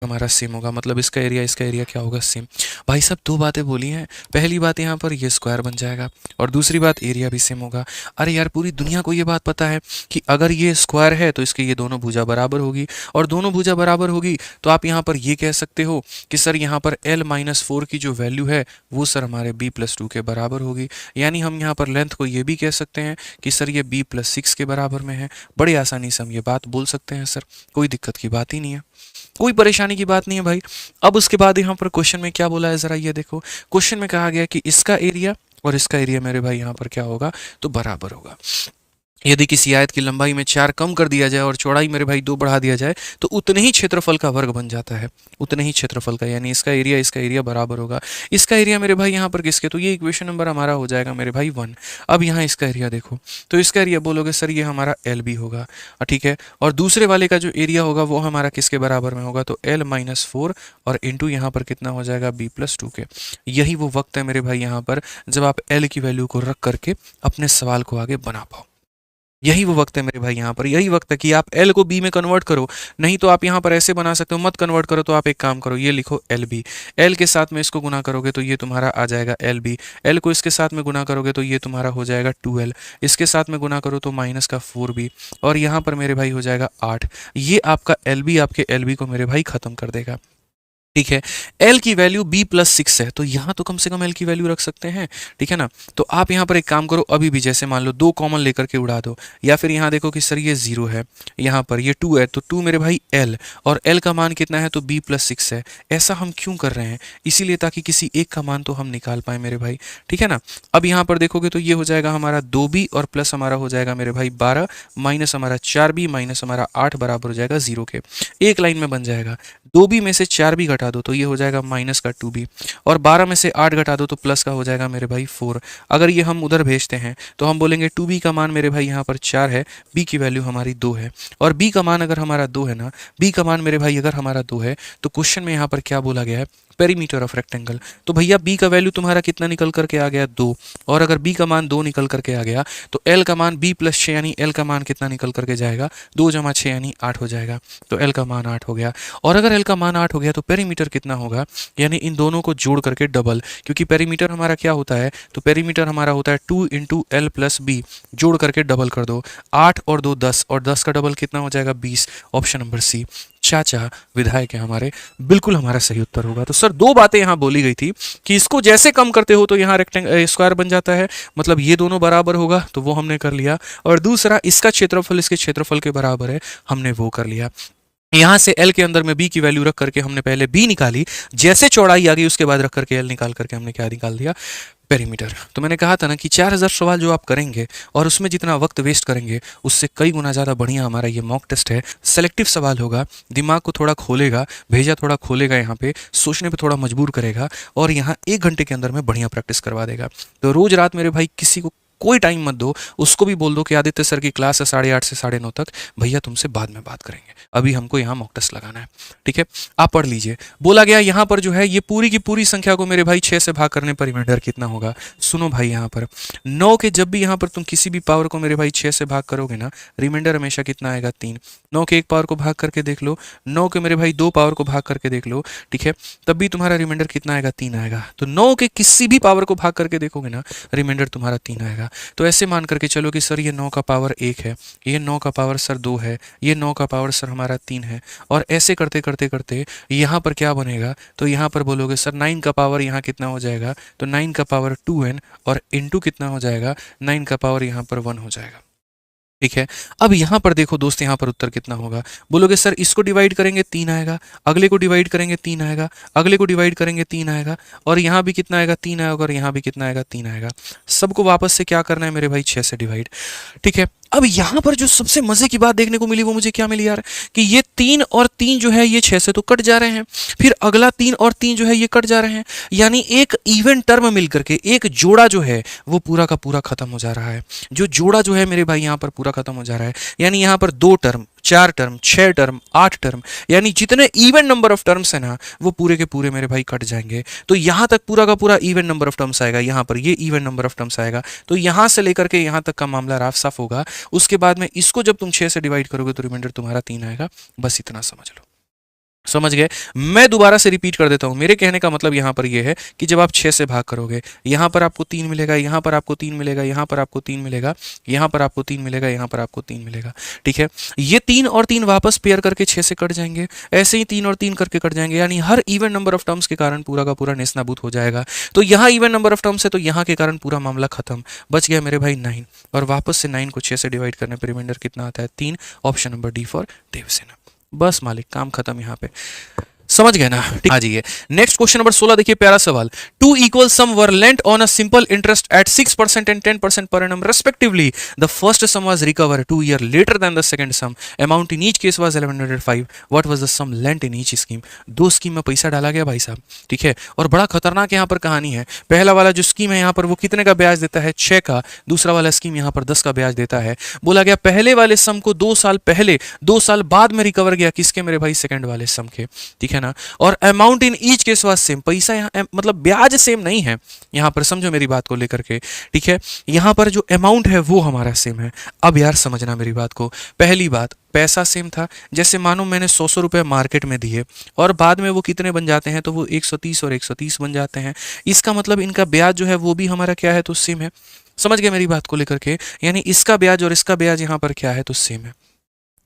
हमारा सेम होगा, मतलब इसका एरिया क्या होगा, सेम। भाई साहब दो बातें बोली हैं, पहली बात यहाँ पर ये स्क्वायर बन जाएगा और दूसरी बात एरिया भी सेम होगा। अरे यार पूरी दुनिया को ये बात पता है कि अगर ये स्क्वायर है तो इसके ये दोनों भुजा बराबर होगी, और दोनों भुजा बराबर होगी तो आप यहाँ पर ये कह सकते हो कि सर यहाँ पर l-4 की जो वैल्यू है वो सर हमारे b+2 के बराबर होगी। यानी हम यहाँ पर लेंथ को ये भी कह सकते हैं कि सर ये b+6 के बराबर में है। बड़ी आसानी से हम ये बात बोल सकते हैं सर, कोई दिक्कत की बात ही नहीं है, कोई परेशानी की बात नहीं है भाई। अब उसके बाद यहाँ पर क्वेश्चन में क्या बोला है जरा ये देखो, क्वेश्चन में कहा गया कि इसका एरिया और इसका एरिया मेरे भाई यहाँ पर क्या होगा, तो बराबर होगा। यदि किसी आयत की लंबाई में 4 कम कर दिया जाए और चौड़ाई मेरे भाई 2 बढ़ा दिया जाए तो उतने ही क्षेत्रफल का वर्ग बन जाता है, उतने ही क्षेत्रफल का, यानी इसका एरिया बराबर होगा। इसका एरिया मेरे भाई यहाँ पर किसके, तो ये इक्वेशन नंबर हमारा हो जाएगा मेरे भाई 1। अब यहाँ इसका एरिया देखो, तो इसका एरिया बोलोगे सर ये हमारा एल बी होगा, ठीक है। और दूसरे वाले का जो एरिया होगा वो हमारा किसके बराबर में होगा, तो l-4 और इंटू यहाँ पर कितना हो जाएगा b+2 के। यही वो वक्त है मेरे भाई यहाँ पर जब आप l की वैल्यू को रख करके अपने सवाल को आगे बना पाओ। यही वो वक्त है मेरे भाई यहाँ पर, यही वक्त है कि आप l को b में कन्वर्ट करो। नहीं तो आप यहाँ पर ऐसे बना सकते हो, मत कन्वर्ट करो तो आप एक काम करो, ये लिखो एल बी, l के साथ में इसको गुना करोगे तो ये तुम्हारा आ जाएगा एल बी, l को इसके साथ में गुना करोगे तो ये तुम्हारा हो जाएगा 2l, इसके साथ में गुना करो तो माइनस का 4b, और यहाँ पर मेरे भाई हो जाएगा 8। ये आपका एल बी आपके एल बी को मेरे भाई खत्म कर देगा, ठीक है। l की वैल्यू b+6 है तो यहाँ तो कम से कम l की वैल्यू रख सकते हैं, ठीक है ना। तो आप यहाँ पर एक काम करो, अभी भी जैसे मान लो 2 कॉमन लेकर के उड़ा दो, या फिर यहाँ देखो कि सर ये 0 है, यहाँ पर ये 2 है तो 2 मेरे भाई l, और l का मान कितना है तो b+6 है। ऐसा हम क्यों कर रहे हैं, इसीलिए ताकि किसी एक का मान तो हम निकाल पाए मेरे भाई, ठीक है ना। अब यहाँ पर देखोगे तो ये हो जाएगा हमारा 2b और प्लस हमारा हो जाएगा मेरे भाई 12 माइनस हमारा 4b माइनस हमारा 8 बराबर हो जाएगा 0 के। एक लाइन में बन जाएगा, 2b में से 4b घटा दो तो ये हो जाएगा माइनस का 2b, और 12 में से 8 घटा दो तो प्लस का हो जाएगा मेरे भाई 4। अगर ये हम उधर भेजते हैं तो हम बोलेंगे 2b का मान मेरे भाई यहाँ पर 4 है, b की वैल्यू हमारी 2 है, और b का मान अगर हमारा 2 है ना, b का मान मेरे भाई अगर हमारा 2 है तो क्वेश्चन में यहाँ पर क्या बोला गया है, पेरीमीटर ऑफ रेक्टेंगल। तो भैया b का वैल्यू तुम्हारा कितना निकल करके आ गया 2, और अगर b का मान 2 निकल करके आ गया तो l का मान b+6 यानी l का मान कितना निकल करके जाएगा, 2 × 6 यानी 8 हो जाएगा, तो l का मान 8 हो गया। और अगर l का मान 8 हो गया तो पेरीमीटर कितना होगा, यानी इन दोनों को जोड़ करके डबल, क्योंकि पेरीमीटर हमारा क्या होता है, तो पेरीमीटर हमारा होता है 2 × l+b, जोड़ करके डबल कर दो, 8 और 2 10, और 10 का डबल कितना हो जाएगा 20। ऑप्शन नंबर सी चाचा विधायक है हमारे, बिल्कुल हमारा सही उत्तर होगा। तो सर दो बातें यहाँ बोली गई थी कि इसको जैसे कम करते हो तो यहाँ रेक्टेंगल स्क्वायर बन जाता है, मतलब ये दोनों बराबर होगा, तो वो हमने कर लिया, और दूसरा इसका क्षेत्रफल इसके क्षेत्रफल के बराबर है, हमने वो कर लिया। यहाँ से l के अंदर में b की वैल्यू रख करके हमने पहले b निकाली, जैसे चौड़ाई आ गई उसके बाद रख करके l निकाल करके हमने क्या निकाल दिया, पेरीमीटर। तो मैंने कहा था ना कि 4000 सवाल जो आप करेंगे और उसमें जितना वक्त वेस्ट करेंगे उससे कई गुना ज़्यादा बढ़िया हमारा ये मॉक टेस्ट है। सेलेक्टिव सवाल होगा, दिमाग को थोड़ा खोलेगा, भेजा थोड़ा खोलेगा, यहाँ पे सोचने पे थोड़ा मजबूर करेगा, और यहाँ 1 घंटे के अंदर में बढ़िया प्रैक्टिस करवा देगा। तो रोज़ रात मेरे भाई किसी को कोई टाइम मत दो, उसको भी बोल दो कि आदित्य सर की क्लास है 8:30 से 9:30 तक, भैया तुमसे बाद में बात करेंगे, अभी हमको यहाँ मॉक टेस्ट लगाना है, ठीक है। आप पढ़ लीजिए। बोला गया यहाँ पर जो है ये पूरी की पूरी संख्या को मेरे भाई 6 से भाग करने पर रिमाइंडर कितना होगा। सुनो भाई यहाँ पर 9 के जब भी यहाँ पर तुम किसी भी पावर को मेरे भाई 6 से भाग करोगे ना, रिमाइंडर हमेशा कितना आएगा 3। 9 के एक पावर को भाग करके देख लो, 9 के मेरे भाई 2 पावर को भाग करके देख लो, ठीक है, तब भी तुम्हारा रिमाइंडर कितना आएगा 3 आएगा। तो 9 के किसी भी पावर को भाग करके देखोगे ना, रिमाइंडर तुम्हारा 3 आएगा। तो ऐसे मान करके चलो कि सर ये 9 का पावर 1 है, ये 9 का पावर सर 2 है, ये 9 का पावर सर हमारा 3 है, और ऐसे करते करते करते यहाँ पर क्या बनेगा, तो यहाँ पर बोलोगे सर 9 का पावर यहाँ कितना हो जाएगा, तो 9 का पावर 2n, और इंटू कितना हो जाएगा, 9 का पावर यहाँ पर 1 हो जाएगा, ठीक है। अब यहाँ पर देखो दोस्त, यहाँ पर उत्तर कितना होगा, बोलोगे सर इसको डिवाइड करेंगे 3 आएगा, अगले को डिवाइड करेंगे 3 आएगा, अगले को डिवाइड करेंगे 3 आएगा, और यहाँ भी कितना आएगा 3 आएगा, और यहाँ भी कितना आएगा 3 आएगा। सबको वापस से क्या करना है मेरे भाई 6 से डिवाइड, ठीक है। अब यहाँ पर जो सबसे मजे की बात देखने को मिली वो मुझे क्या मिली यार, कि ये 3 और 3 जो है ये 6 से तो कट जा रहे हैं, फिर अगला 3 और 3 जो है ये कट जा रहे हैं, यानी एक इवन टर्म मिल करके एक जोड़ा जो है वो पूरा का पूरा खत्म हो जा रहा है। जो जोड़ा जो है मेरे भाई यहाँ पर पूरा खत्म हो जा रहा है, यानी यहाँ पर 2 टर्म, 4 टर्म, 6 टर्म, 8 टर्म, यानी जितने इवन नंबर ऑफ टर्म्स है ना वो पूरे के पूरे मेरे भाई कट जाएंगे। तो यहाँ तक पूरा का पूरा इवन नंबर ऑफ टर्म्स आएगा, यहाँ पर ये इवन नंबर ऑफ टर्म्स आएगा, तो यहाँ से लेकर के यहाँ तक का मामला राफ साफ होगा। उसके बाद में इसको जब तुम 6 से डिवाइड करोगे तो रिमाइंडर तुम्हारा 3 आएगा। बस इतना समझ लो। समझ गए। मैं दोबारा से रिपीट कर देता हूं, मेरे कहने का मतलब यहां पर यह है कि जब आप 6 से भाग करोगे, यहां पर आपको 3 मिलेगा, यहां पर आपको 3 मिलेगा, यहां पर आपको 3 मिलेगा, यहां पर आपको 3 मिलेगा, यहां पर आपको 3 मिलेगा। ठीक है, ये 3 और 3 वापस पेयर करके 6 से कट जाएंगे, ऐसे ही 3 और 3 करके कट जाएंगे, यानी her even number of terms के कारण पूरा का पूरा नेस्तनाबूत हो जाएगा। तो यहाँ इवन नंबर ऑफ टर्म्स है, तो यहाँ के कारण पूरा मामला खत्म। बच गया मेरे भाई 9, और वापस से 9 को 6 से डिवाइड करने पर रिमाइंडर कितना आता है? 3। Option number D for Devsena. बस मालिक, काम खत्म यहाँ पे। समझ गए ना? ठीक, आ जाइए नेक्स्ट क्वेश्चन नंबर 16। देखिए प्यारा सवाल। Two equal sum were lent on a simple interest at 6% and 10% per annum respectively. The first sum was recovered 2 years later than the second sum. Amount in each case was 1105. What was the sum lent in each scheme? दो scheme में पैसा डाला गया भाई साहब, ठीक है, और बड़ा खतरनाक यहाँ पर कहानी है। पहला वाला जो स्कीम है यहाँ पर वो कितने का ब्याज देता है? 6 का। दूसरा वाला स्कीम यहाँ पर 10 का ब्याज देता है। बोला गया पहले वाले सम को 2 साल पहले 2 साल बाद में रिकवर गया, किसके मेरे भाई? सेकंड वाले सम के, ठीक है ना। और amount in each case was same, पैसा यहाँ मतलब ब्याज सेम नहीं है यहाँ पर, समझो मेरी बात को लेकर के, ठीक है। यहाँ पर जो अमाउंट है वो हमारा सेम है। अब यार समझना मेरी बात को। पहली बात, पैसा सेम था, जैसे मानो मैंने 100 रुपए मार्केट में दिए और बाद में वो कितने बन जाते हैं? तो वो 130 और 130 बन जाते हैं। इसका मतलब इनका ब्याज जो है वो भी हमारा क्या है? तो सेम है। समझ गए मेरी बात को लेकर के? यानी इसका ब्याज और इसका ब्याज यहाँ पर क्या है? तो सेम है।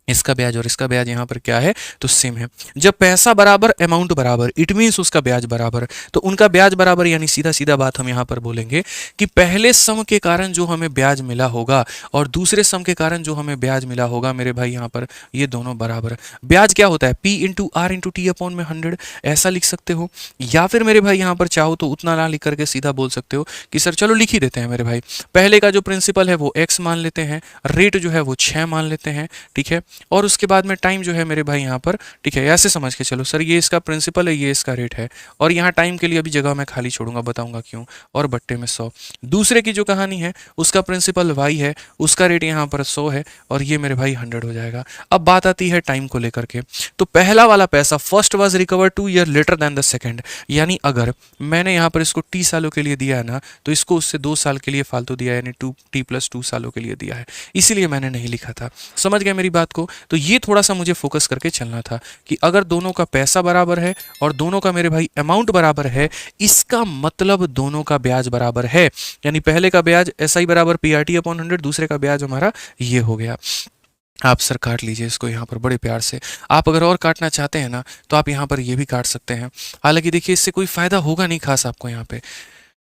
इसका ब्याज और इसका ब्याज यहाँ पर क्या है? तो सेम है। जब पैसा बराबर अमाउंट बराबर, इट मीन्स उसका ब्याज बराबर, तो उनका ब्याज बराबर, यानी सीधा सीधा बात हम यहाँ पर बोलेंगे कि पहले सम के कारण जो हमें ब्याज मिला होगा और दूसरे सम के कारण जो हमें ब्याज मिला होगा मेरे भाई यहाँ पर, ये दोनों बराबर। ब्याज क्या होता है? P into R into T upon में 100, ऐसा लिख सकते हो। या फिर मेरे भाई यहाँ पर चाहो तो उतना ना लिख करके सीधा बोल सकते हो कि सर चलो लिख ही देते हैं मेरे भाई। पहले का जो प्रिंसिपल है वो x मान लेते हैं, रेट जो है वो 6 मान लेते हैं, ठीक है, और उसके बाद में टाइम जो है मेरे भाई यहाँ पर, ठीक है, ऐसे समझ के चलो सर ये इसका प्रिंसिपल है, ये इसका रेट है, और यहाँ टाइम के लिए अभी जगह मैं खाली छोड़ूंगा, बताऊंगा क्यों, और बट्टे में 100। दूसरे की जो कहानी है उसका प्रिंसिपल y है, उसका रेट यहाँ पर 100 है, और ये मेरे भाई 100 हो जाएगा। अब बात आती है टाइम को लेकर के। तो पहला वाला पैसा first was recover 2 year later then the second, यानी अगर मैंने यहाँ पर इसको t सालों के लिए दिया है ना, तो इसको उससे 2 साल के लिए फालतू दिया है, यानी 2t+2 सालों के लिए दिया है, इसीलिए मैंने नहीं लिखा था। समझ गए मेरी बात को? तो ये थोड़ा सा मुझे फोकस करके चलना था कि अगर दोनों का पैसा बराबर है और दोनों का मेरे भाई अमाउंट बराबर है, इसका मतलब दोनों का ब्याज बराबर है। यानी पहले का ब्याज SI बराबर PRT अपॉन 100, दूसरे का ब्याज हमारा ये हो गया। आप सर काट लीजिए इसको यहाँ पर बड़े प्यार से। आप अगर और काटना चाहते हैं ना तो आप यहाँ पर ये भी काट सकते हैं। हालांकि देखिए इससे कोई फायदा होगा नहीं खास आपको यहाँ पे,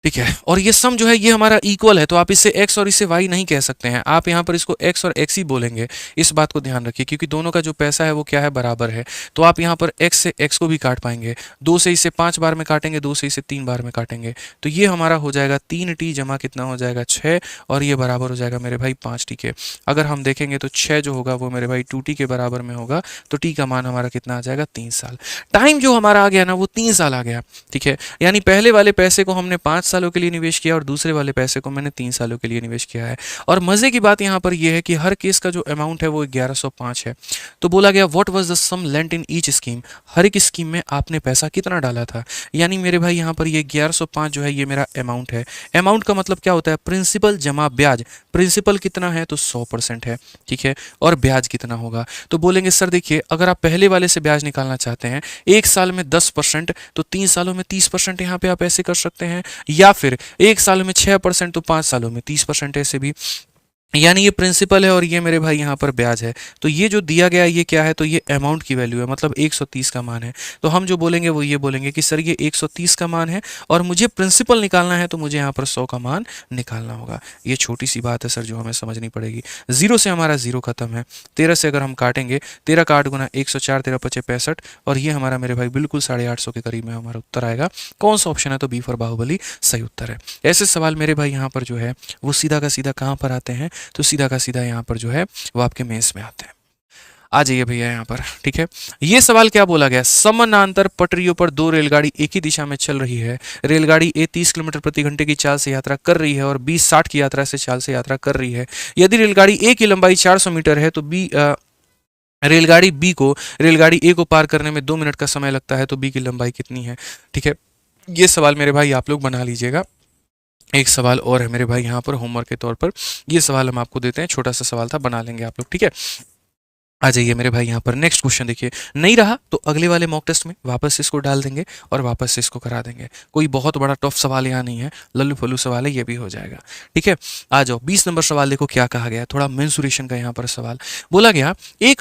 ठीक है। और ये सम जो है ये हमारा इक्वल है, तो आप इसे x और इसे y नहीं कह सकते हैं, आप यहाँ पर इसको x और x ही बोलेंगे। इस बात को ध्यान रखिए, क्योंकि दोनों का जो पैसा है वो क्या है? बराबर है। तो आप यहाँ पर x से x को भी काट पाएंगे, 2 से इसे 5 बार में काटेंगे, 2 से इसे 3 बार में काटेंगे, तो ये हमारा हो जाएगा 3t जमा कितना हो जाएगा? 6, और ये बराबर हो जाएगा मेरे भाई 5t के। अगर हम देखेंगे तो 6 जो होगा वो मेरे भाई 2t के बराबर में होगा, तो t का मान हमारा कितना आ जाएगा? 3 साल। टाइम जो हमारा आ गया ना वो 3 साल आ गया, ठीक है। यानी पहले वाले पैसे को हमने 5 सालों के लिए निवेश किया और दूसरे वाले पैसे को मैंने 3 सालों के लिए निवेश किया है। और मजे की बात यहाँ पर यह है कि हर केस का जो अमाउंट है वो 1105 है। तो बोला गया what was the sum lent in each scheme, हर एक स्कीम में आपने पैसा कितना डाला था। यानी मेरे भाई यहाँ पर ये 1105 जो है ये मेरा अमाउंट है। अमाउंट का मतलब क्या होता है? प्रिंसिपल जमा ब्याज। प्रिंसिपल कितना है? तो 100% है, ठीक है, और ब्याज कितना होगा? तो बोलेंगे सर देखिए अगर आप पहले वाले से ब्याज निकालना चाहते हैं, 1 साल में 10%, तो 3 सालों में 30% यहाँ पे आप ऐसे कर सकते हैं, या फिर 1 साल में 6%, तो 5 सालों में 30% ऐसे भी। यानी ये प्रिंसिपल है और ये मेरे भाई यहाँ पर ब्याज है। तो ये जो दिया गया है ये क्या है? तो ये अमाउंट की वैल्यू है, मतलब 130 का मान है। तो हम जो बोलेंगे वो ये बोलेंगे कि सर ये 130 का मान है और मुझे प्रिंसिपल निकालना है, तो मुझे यहाँ पर 100 का मान निकालना होगा। ये छोटी सी बात है सर जो हमें समझनी पड़ेगी। 0 से हमारा 0 खत्म है, 13 से अगर हम काटेंगे, 13 का 8 गुना 104, 13 पचे 65, और ये हमारा मेरे भाई बिल्कुल 850 के करीब में हमारा उत्तर आएगा। कौन सा ऑप्शन है? तो बी फॉर बाहुबली सही उत्तर है। ऐसे सवाल मेरे भाई यहाँ पर जो है वो सीधा का सीधा कहाँ पर आते हैं? तो सीधा का सीधा यहाँ पर जो है वो आपके मेंस में आते हैं। आ जाइए भैया यहाँ पर, ठीक है। ये सवाल क्या बोला गया? समानांतर पटरियों पर 2 रेलगाड़ी एक ही दिशा में चल रही है। रेलगाड़ी A 30 किलोमीटर प्रति घंटे की चाल से यात्रा कर रही है और B 60 की यात्रा से चाल से यात्रा कर रही है। यदि रेलगाड़ी A की लंबाई 400 मीटर है तो रेलगाड़ी A को पार करने में 2 मिनट का समय लगता है, तो B की लंबाई कितनी है? ठीक है, ये सवाल मेरे भाई आप लोग बना लीजिएगा। एक सवाल और है मेरे भाई यहाँ पर होमवर्क के तौर पर, ये सवाल हम आपको देते हैं, छोटा सा सवाल था, बना लेंगे आप लोग, ठीक है। आ जाइए मेरे भाई यहाँ पर नेक्स्ट क्वेश्चन देखिए। नहीं रहा तो अगले वाले मॉक टेस्ट में वापस से इसको डाल देंगे और वापस से इसको करा देंगे। कोई बहुत बड़ा टफ सवाल यहाँ नहीं है, लल्लू फल्लू सवाल है, ये भी हो जाएगा। ठीक है, आ जाओ 20 नंबर सवाल देखो क्या कहा गया है। थोड़ा मेंसुरेशन का यहाँ पर सवाल बोला गया। एक